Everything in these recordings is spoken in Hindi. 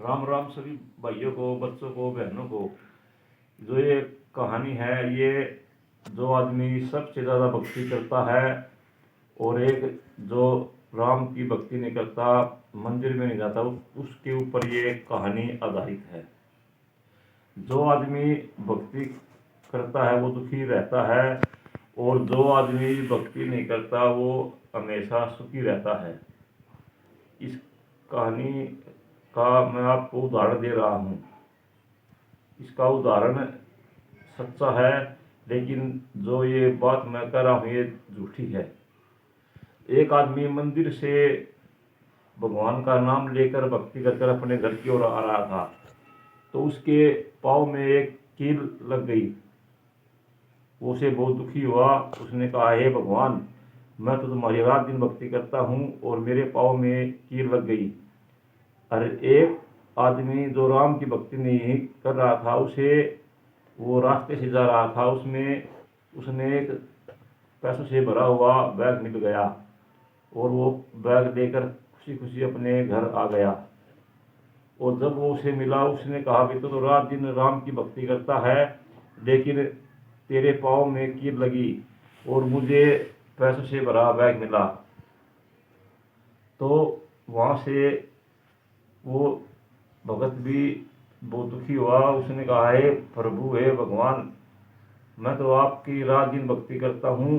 राम राम सभी भाइयों को, बच्चों को, बहनों को। जो ये कहानी है, ये जो आदमी सबसे ज़्यादा भक्ति करता है और एक जो राम की भक्ति नहीं करता, मंदिर में नहीं जाता, उसके ऊपर ये कहानी आधारित है। जो आदमी भक्ति करता है वो दुखी रहता है, और जो आदमी भक्ति नहीं करता वो हमेशा सुखी रहता है। इस कहानी का मैं आपको उदाहरण दे रहा हूँ। इसका उदाहरण सच्चा है, लेकिन जो ये बात मैं कह रहा हूँ ये झूठी है। एक आदमी मंदिर से भगवान का नाम लेकर भक्ति कर अपने घर की ओर आ रहा था, तो उसके पाँव में एक कील लग गई। वो उसे बहुत दुखी हुआ। उसने कहा, हे भगवान, मैं तो तुम्हारी रात दिन भक्ति करता हूँ और मेरे पाँव में कील लग गई। अरे एक आदमी जो राम की भक्ति नहीं कर रहा था, उसे वो रास्ते से जा रहा था, उसने एक पैसों से भरा हुआ बैग मिल गया और वो बैग लेकर खुशी खुशी अपने घर आ गया। और जब वो उसे मिला, उसने कहा, भी तो रात दिन राम की भक्ति करता है, लेकिन तेरे पाँव में कील लगी और मुझे पैसों से भरा बैग मिला। तो वहाँ से वो भगत भी बहुत दुखी हुआ। उसने कहा, हे प्रभु, हे भगवान, मैं तो आपकी रात दिन भक्ति करता हूँ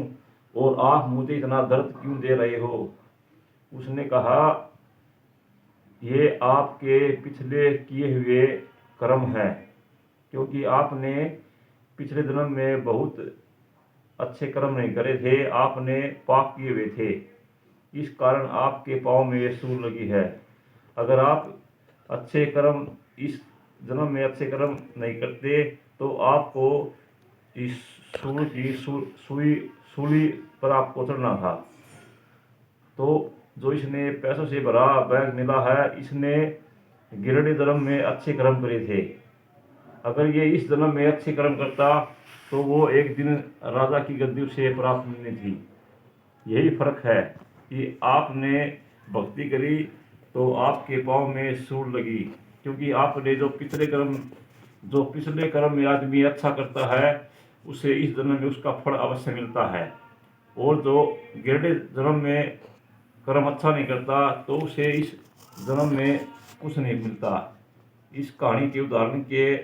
और आप मुझे इतना दर्द क्यों दे रहे हो। उसने कहा, ये आपके पिछले किए हुए कर्म हैं, क्योंकि आपने पिछले जन्म में बहुत अच्छे कर्म नहीं करे थे, आपने पाप किए हुए थे, इस कारण आपके पाँव में ये सूल लगी है। अगर आप अच्छे कर्म इस जन्म में अच्छे कर्म नहीं करते तो आपको इस सूल की सूली पर आपको चढ़ना था। तो जो इसने पैसों से भरा बैग मिला है, इसने गिरडे जन्म में अच्छे कर्म करे थे। अगर ये इस जन्म में अच्छे कर्म करता तो वो एक दिन राजा की गद्दी उसे प्राप्त मिलनी थी। यही फर्क है कि आपने भक्ति करी तो आपके पाँव में सूल लगी, क्योंकि आपने जो पिछले कर्म में आदमी अच्छा करता है, उसे इस जन्म में उसका फल अवश्य मिलता है। और जो गिरडे जन्म में कर्म अच्छा नहीं करता तो उसे इस जन्म में कुछ नहीं मिलता। इस कहानी के उदाहरण के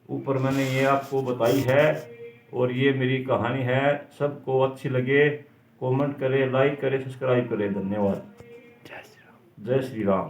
ऊपर मैंने ये आपको बताई है, और ये मेरी कहानी है। सबको अच्छी लगे कमेंट करें, लाइक करें, सब्सक्राइब करें। धन्यवाद। जय श्री राम।